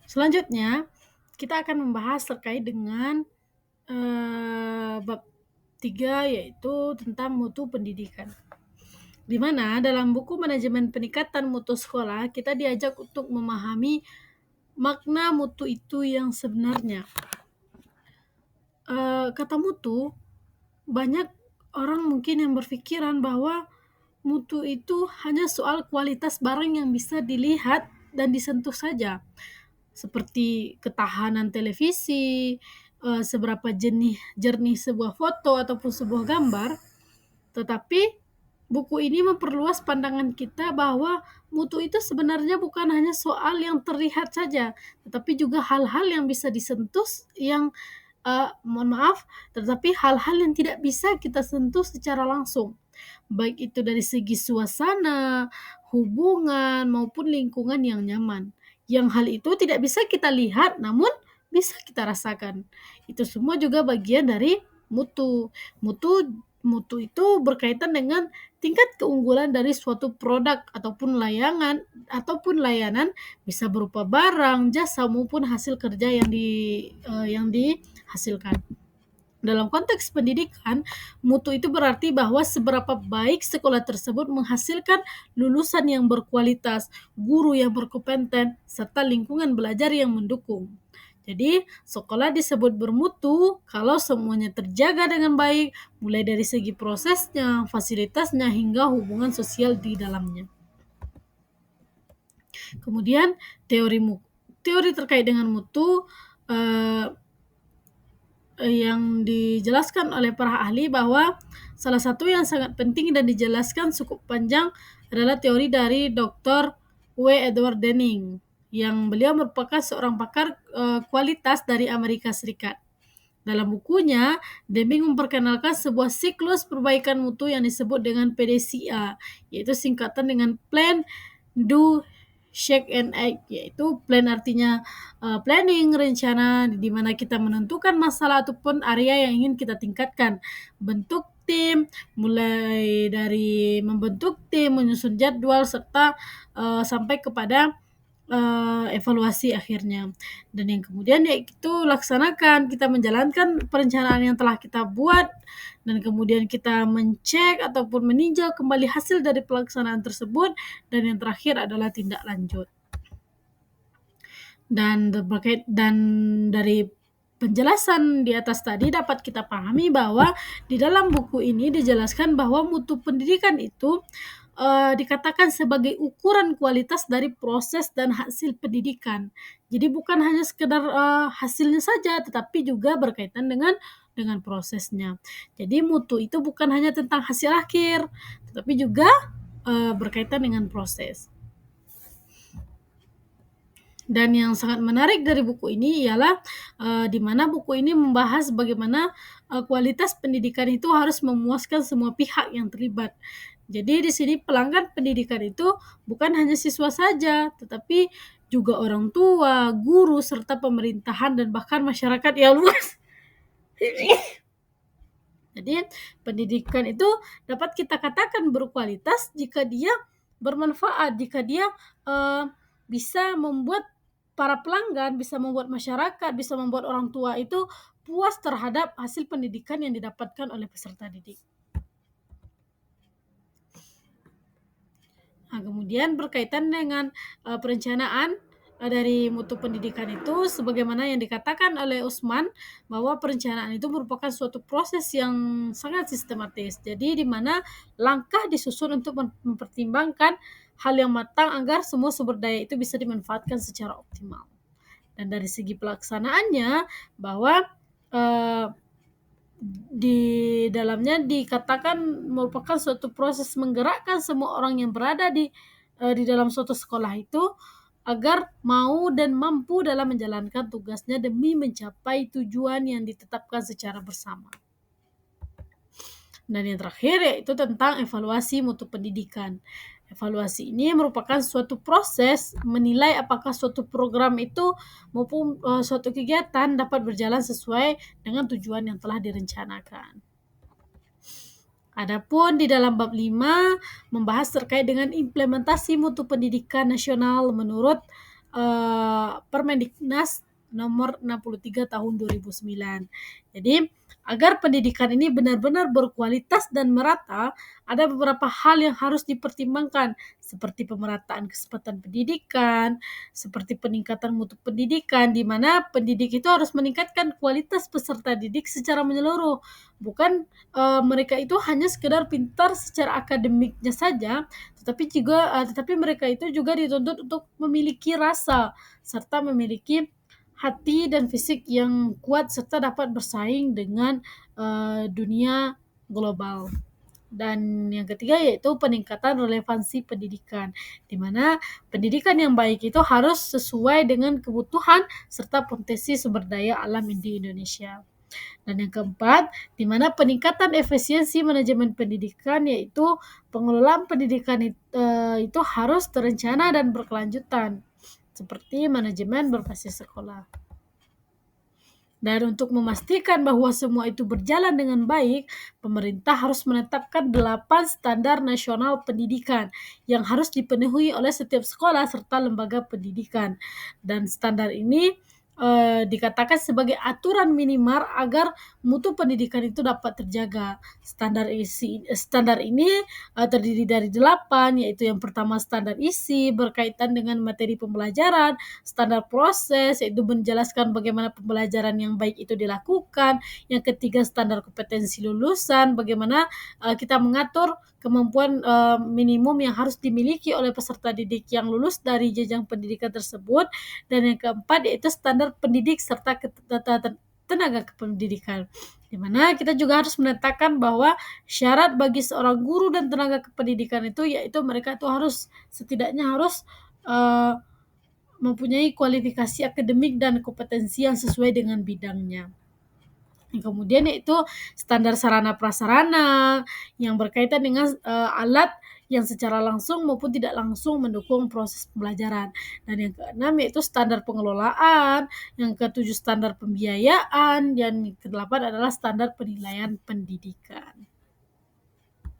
Selanjutnya, kita akan membahas terkait dengan bab 3, yaitu tentang mutu pendidikan. Di mana dalam buku Manajemen Peningkatan Mutu Sekolah, kita diajak untuk memahami makna mutu itu yang sebenarnya. Kata mutu, banyak orang mungkin yang berpikiran bahwa mutu itu hanya soal kualitas barang yang bisa dilihat dan disentuh saja, seperti ketahanan televisi, seberapa jernih sebuah foto ataupun sebuah gambar. Tetapi buku ini memperluas pandangan kita bahwa mutu itu sebenarnya bukan hanya soal yang terlihat saja, tetapi juga hal-hal yang bisa disentuh yang mohon maaf, tetapi hal-hal yang tidak bisa kita sentuh secara langsung. Baik itu dari segi suasana, hubungan, maupun lingkungan yang nyaman. Yang hal itu tidak bisa kita lihat, namun bisa kita rasakan. Itu semua juga bagian dari mutu. Mutu itu berkaitan dengan tingkat keunggulan dari suatu produk ataupun layanan, bisa berupa barang, jasa maupun hasil kerja yang dihasilkan. Dalam konteks pendidikan, mutu itu berarti bahwa seberapa baik sekolah tersebut menghasilkan lulusan yang berkualitas, guru yang berkompeten, serta lingkungan belajar yang mendukung. Jadi, sekolah disebut bermutu kalau semuanya terjaga dengan baik, mulai dari segi prosesnya, fasilitasnya, hingga hubungan sosial di dalamnya. Kemudian, teori terkait dengan mutu yang dijelaskan oleh para ahli bahwa salah satu yang sangat penting dan dijelaskan cukup panjang adalah teori dari Dr. W. Edward Deming, yang beliau merupakan seorang pakar kualitas dari Amerika Serikat. Dalam bukunya, Deming memperkenalkan sebuah siklus perbaikan mutu yang disebut dengan PDCA, yaitu singkatan dengan Plan, Do, Shake and Act, yaitu plan artinya planning, rencana, di mana kita menentukan masalah ataupun area yang ingin kita tingkatkan. Bentuk tim, mulai dari membentuk tim, menyusun jadwal, serta sampai kepada evaluasi akhirnya. Dan yang kemudian yaitu laksanakan, kita menjalankan perencanaan yang telah kita buat, dan kemudian kita mencek ataupun meninjau kembali hasil dari pelaksanaan tersebut, dan yang terakhir adalah tindak lanjut. Dan dari penjelasan di atas tadi dapat kita pahami bahwa di dalam buku ini dijelaskan bahwa mutu pendidikan itu dikatakan sebagai ukuran kualitas dari proses dan hasil pendidikan. Jadi bukan hanya sekedar hasilnya saja, tetapi juga berkaitan dengan prosesnya. Jadi mutu itu bukan hanya tentang hasil akhir, tetapi juga berkaitan dengan proses. Dan yang sangat menarik dari buku ini ialah di mana buku ini membahas bagaimana kualitas pendidikan itu harus memuaskan semua pihak yang terlibat. Jadi di sini pelanggan pendidikan itu bukan hanya siswa saja, tetapi juga orang tua, guru, serta pemerintahan dan bahkan masyarakat yang luas. Jadi pendidikan itu dapat kita katakan berkualitas jika dia bermanfaat, jika dia bisa membuat para pelanggan, bisa membuat masyarakat, bisa membuat orang tua itu puas terhadap hasil pendidikan yang didapatkan oleh peserta didik. Nah, kemudian berkaitan dengan perencanaan dari mutu pendidikan itu, sebagaimana yang dikatakan oleh Usman, bahwa perencanaan itu merupakan suatu proses yang sangat sistematis. Jadi di mana langkah disusun untuk mempertimbangkan hal yang matang agar semua sumber daya itu bisa dimanfaatkan secara optimal. Dan dari segi pelaksanaannya, bahwa di dalamnya dikatakan merupakan suatu proses menggerakkan semua orang yang berada di dalam suatu sekolah itu agar mau dan mampu dalam menjalankan tugasnya demi mencapai tujuan yang ditetapkan secara bersama. Dan yang terakhir yaitu tentang evaluasi mutu pendidikan. Evaluasi ini merupakan suatu proses menilai apakah suatu program itu maupun suatu kegiatan dapat berjalan sesuai dengan tujuan yang telah direncanakan. Adapun di dalam bab 5 membahas terkait dengan implementasi mutu pendidikan nasional menurut Permendiknas nomor 63 tahun 2009. Jadi, agar pendidikan ini benar-benar berkualitas dan merata, ada beberapa hal yang harus dipertimbangkan, seperti pemerataan kesempatan pendidikan, seperti peningkatan mutu pendidikan, di mana pendidik itu harus meningkatkan kualitas peserta didik secara menyeluruh, bukan mereka itu hanya sekedar pintar secara akademiknya saja, tetapi mereka itu juga dituntut untuk memiliki rasa, serta memiliki hati dan fisik yang kuat serta dapat bersaing dengan, dunia global. Dan yang ketiga yaitu peningkatan relevansi pendidikan, di mana pendidikan yang baik itu harus sesuai dengan kebutuhan serta potensi sumber daya alam di Indonesia. Dan yang keempat, di mana peningkatan efisiensi manajemen pendidikan, yaitu pengelolaan pendidikan itu harus terencana dan berkelanjutan, seperti manajemen berbasis sekolah. Dan untuk memastikan bahwa semua itu berjalan dengan baik, pemerintah harus menetapkan 8 standar nasional pendidikan yang harus dipenuhi oleh setiap sekolah serta lembaga pendidikan. Dan standar ini dikatakan sebagai aturan minimal agar mutu pendidikan itu dapat terjaga. Standar ini terdiri dari 8, yaitu yang pertama standar isi berkaitan dengan materi pembelajaran, standar proses yaitu menjelaskan bagaimana pembelajaran yang baik itu dilakukan, yang ketiga standar kompetensi lulusan, bagaimana kita mengatur kemampuan minimum yang harus dimiliki oleh peserta didik yang lulus dari jenjang pendidikan tersebut, dan yang keempat yaitu standar pendidik serta tenaga kependidikan, di mana kita juga harus menetapkan bahwa syarat bagi seorang guru dan tenaga kependidikan itu yaitu mereka itu setidaknya harus mempunyai kualifikasi akademik dan kompetensi yang sesuai dengan bidangnya. Kemudian yaitu standar sarana prasarana yang berkaitan dengan alat yang secara langsung maupun tidak langsung mendukung proses pembelajaran. Dan yang keenam yaitu standar pengelolaan, yang ketujuh standar pembiayaan, dan yang kedelapan adalah standar penilaian pendidikan.